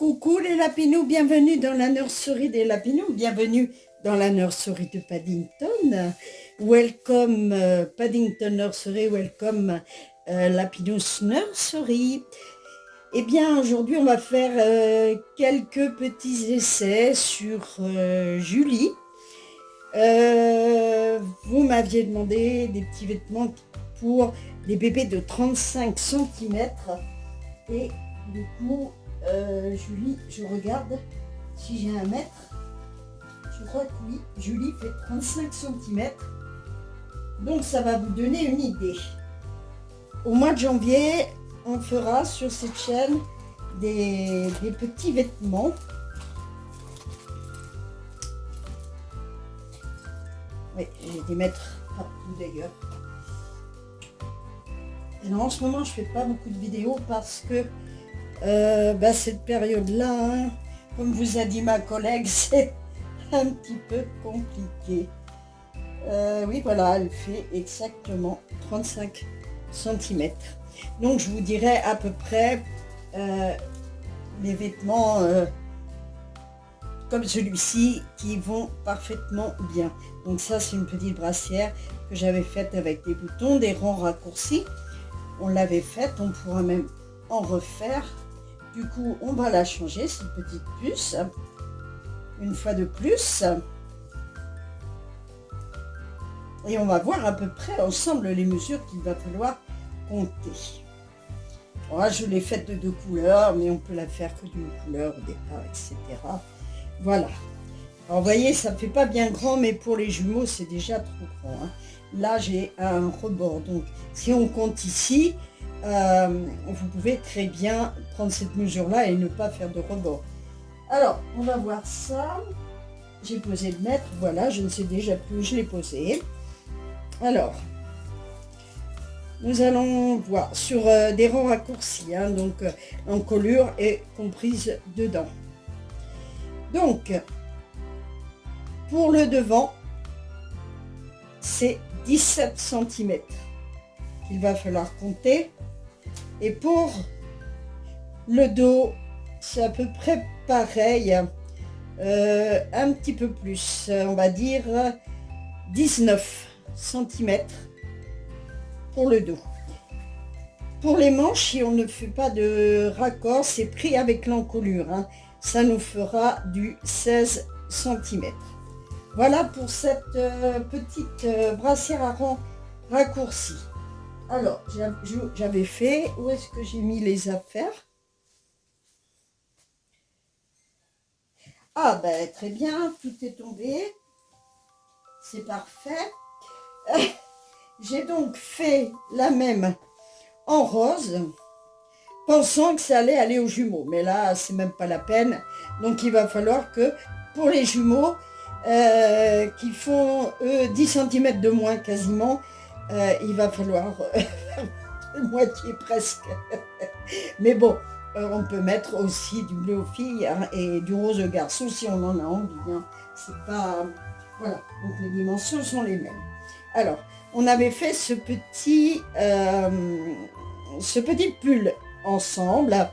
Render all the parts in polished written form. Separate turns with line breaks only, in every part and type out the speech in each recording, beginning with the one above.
Coucou les lapinous, bienvenue dans la nurserie des lapinous, bienvenue dans la nurserie de Paddington. Welcome Paddington Nursery, welcome Lapinous Nursery. Eh bien aujourd'hui on va faire quelques petits essais sur Julie. Vous m'aviez demandé des petits vêtements pour les bébés de 35 cm et du coup Julie, je regarde si j'ai un mètre. Je crois que oui, Julie fait 35 cm. Donc ça va vous donner une idée. Au mois de janvier, on fera sur cette chaîne des petits vêtements. Oui, j'ai des mètres partout d'ailleurs. En ce moment, je fais pas beaucoup de vidéos parce que cette période-là, hein, comme vous a dit ma collègue, c'est un petit peu compliqué. Oui, voilà, elle fait exactement 35 cm. Donc, je vous dirai à peu près les vêtements comme celui-ci qui vont parfaitement bien. Donc ça, c'est une petite brassière que j'avais faite avec des boutons, des rangs raccourcis. On l'avait faite, on pourra même en refaire. Du coup, on va la changer, cette petite puce, une fois de plus. Et on va voir à peu près ensemble les mesures qu'il va falloir compter. Moi, je l'ai faite de 2 couleurs, mais on peut la faire que d'une couleur au départ, etc. Voilà. Alors, vous voyez, ça ne fait pas bien grand, mais pour les jumeaux, c'est déjà trop grand. Hein. Là, j'ai un rebord. Donc, si on compte ici, vous pouvez très bien prendre cette mesure-là et ne pas faire de rebord. Alors, on va voir ça. J'ai posé le mètre. Voilà, je ne sais déjà plus où je l'ai posé. Alors, nous allons voir sur des rangs raccourcis. Hein, donc, l'encolure est comprise dedans. Donc, pour le devant, c'est 17 cm qu'il va falloir compter. Et pour le dos, c'est à peu près pareil, un petit peu plus, on va dire 19 cm pour le dos. Pour les manches, si on ne fait pas de raccord, c'est pris avec l'encolure. Hein. Ça nous fera du 16 cm. Voilà pour cette petite brassière à rang raccourci. Alors, j'avais fait, où est-ce que j'ai mis les affaires? Ah ben très bien, tout est tombé. C'est parfait. J'ai donc fait la même en rose, pensant que ça allait aller aux jumeaux. Mais là, c'est même pas la peine. Donc il va falloir que pour les jumeaux, qui font eux 10 cm de moins quasiment, il va falloir moitié presque. Mais bon, on peut mettre aussi du bleu aux filles, hein, et du rose aux garçons si on en a envie. Hein. C'est pas... Voilà, donc les dimensions sont les mêmes. Alors, on avait fait ce petit pull ensemble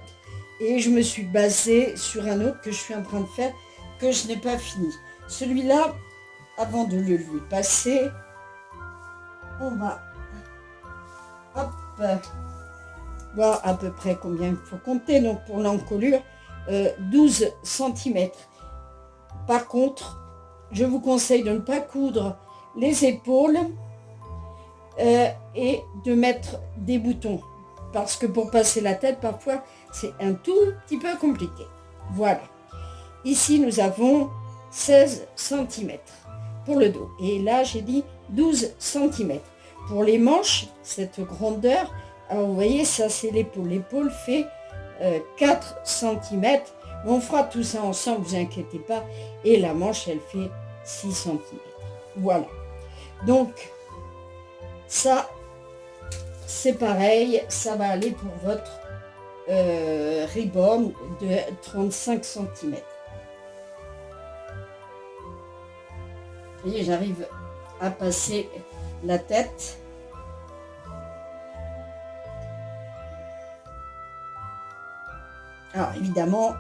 et je me suis basée sur un autre que je suis en train de faire, que je n'ai pas fini. Celui-là, avant de le lui passer, on va voir à peu près combien il faut compter. Donc pour l'encolure, 12 cm. Par contre, je vous conseille de ne pas coudre les épaules et de mettre des boutons. Parce que pour passer la tête, parfois, c'est un tout petit peu compliqué. Voilà. Ici, nous avons 16 cm pour le dos. Et là, j'ai dit 12 cm. Pour les manches, cette grandeur, alors vous voyez, ça c'est l'épaule. L'épaule fait 4 cm. On fera tout ça ensemble, vous inquiétez pas. Et la manche, elle fait 6 cm. Voilà. Donc, ça, c'est pareil. Ça va aller pour votre ribbon de 35 cm. Et j'arrive à passer la tête. Alors évidemment,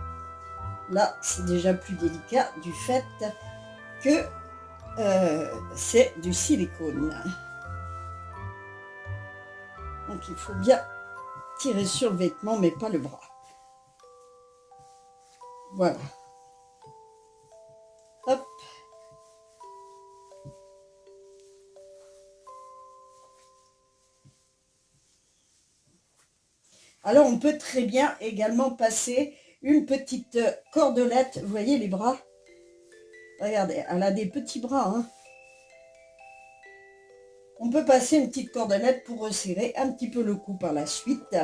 là, c'est déjà plus délicat du fait que c'est du silicone. Donc il faut bien tirer sur le vêtement, mais pas le bras. Voilà. Hop. Alors on peut très bien également passer une petite cordelette. Vous voyez les bras? Regardez, elle a des petits bras, hein. On peut passer une petite cordelette pour resserrer un petit peu le cou par la suite.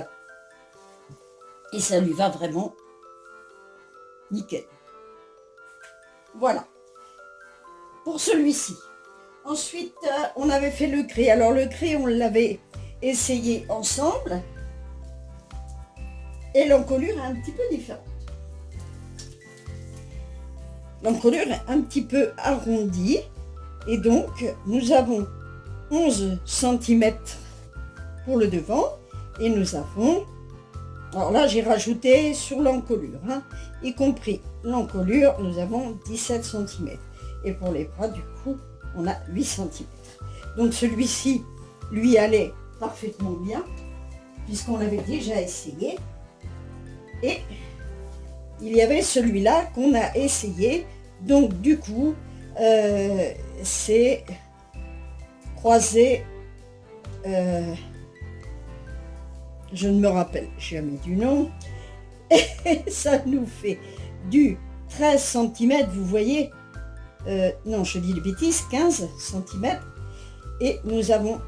Et ça lui va vraiment nickel. Voilà. Pour celui-ci. Ensuite, on avait fait le gris. Alors le gris, on l'avait essayé ensemble. Et l'encolure est un petit peu différente. L'encolure est un petit peu arrondie. Et donc, nous avons 11 cm pour le devant. Et nous avons... Alors là, j'ai rajouté sur l'encolure, hein, y compris l'encolure, nous avons 17 cm. Et pour les bras, du coup, on a 8 cm. Donc celui-ci, lui, allait parfaitement bien, puisqu'on l'avait déjà essayé. Et il y avait celui-là qu'on a essayé. Donc du coup, c'est croisé... je ne me rappelle jamais du nom, et ça nous fait du 13 cm, vous voyez, non je dis des bêtises, 15 cm, et nous avons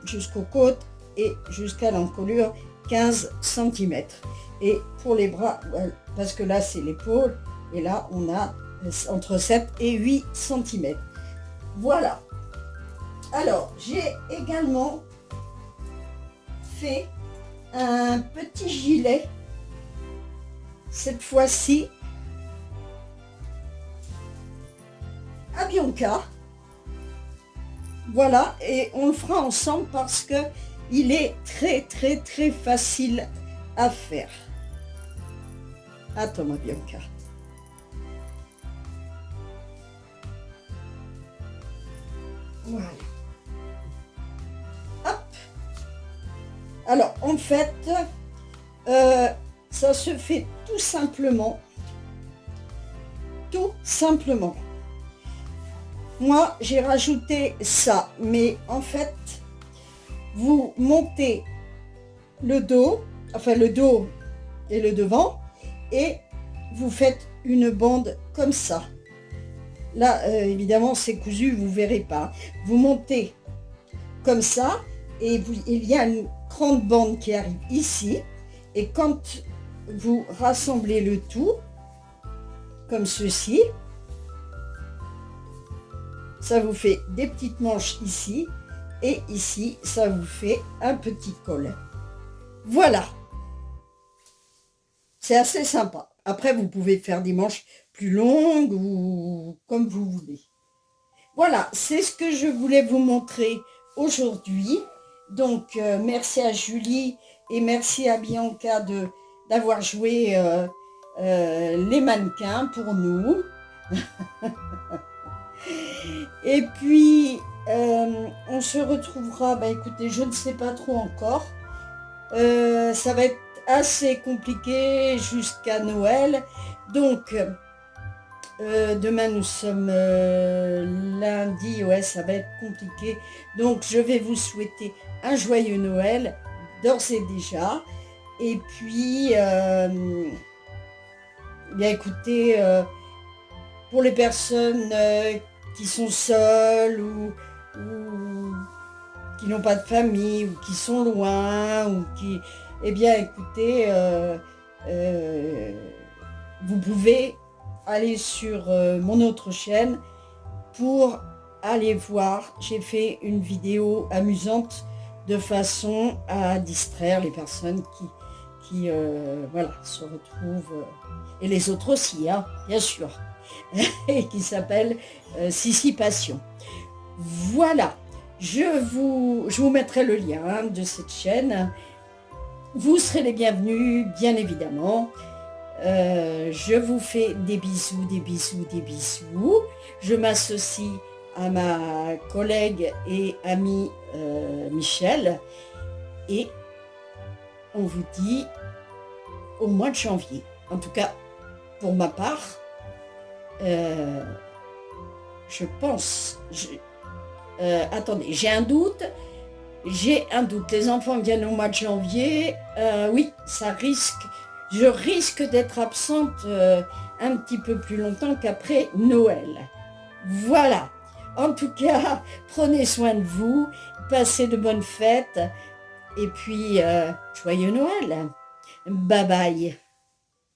jusqu'aux côtes et jusqu'à l'encolure 15 cm. Et pour les bras, parce que là c'est l'épaule, et là on a entre 7 et 8 cm. Voilà. Alors, j'ai également fait un petit gilet, cette fois-ci à Bianca. Voilà, et on le fera ensemble parce que il est très facile à faire. Attends, ma Bianca. Voilà. Alors, en fait, ça se fait tout simplement. Tout simplement. Moi, j'ai rajouté ça, mais en fait, vous montez le dos, enfin le dos et le devant, et vous faites une bande comme ça. Là, évidemment, c'est cousu, vous ne verrez pas. Vous montez comme ça, et il y a une grande bande qui arrive ici, et quand vous rassemblez le tout comme ceci, ça vous fait des petites manches ici, et ici ça vous fait un petit col. Voilà, c'est assez sympa. Après vous pouvez faire des manches plus longues ou comme vous voulez. Voilà, c'est ce que je voulais vous montrer aujourd'hui. Donc, merci à Julie et merci à Bianca d'avoir joué les mannequins pour nous. Et puis, on se retrouvera, bah écoutez, je ne sais pas trop encore. Ça va être assez compliqué jusqu'à Noël. Donc, demain nous sommes lundi, ouais, ça va être compliqué. Donc, je vais vous souhaiter un joyeux Noël, d'ores et déjà. Et puis, bien écoutez, pour les personnes qui sont seules ou qui n'ont pas de famille ou qui sont loin ou qui, eh bien écoutez, vous pouvez aller sur mon autre chaîne pour aller voir. J'ai fait une vidéo amusante de façon à distraire les personnes qui voilà, se retrouvent, et les autres aussi, hein, bien sûr, et qui s'appelle Sissi Passion. Voilà, je vous mettrai le lien de cette chaîne. Vous serez les bienvenus, bien évidemment. Je vous fais des bisous, des bisous, des bisous. Je m'associe à ma collègue et amie Michel et on vous dit au mois de janvier. En tout cas, pour ma part, je pense... attendez, j'ai un doute. Les enfants viennent au mois de janvier. Oui, je risque d'être absente un petit peu plus longtemps qu'après Noël. Voilà. En tout cas, prenez soin de vous, passez de bonnes fêtes et puis joyeux Noël. Bye bye.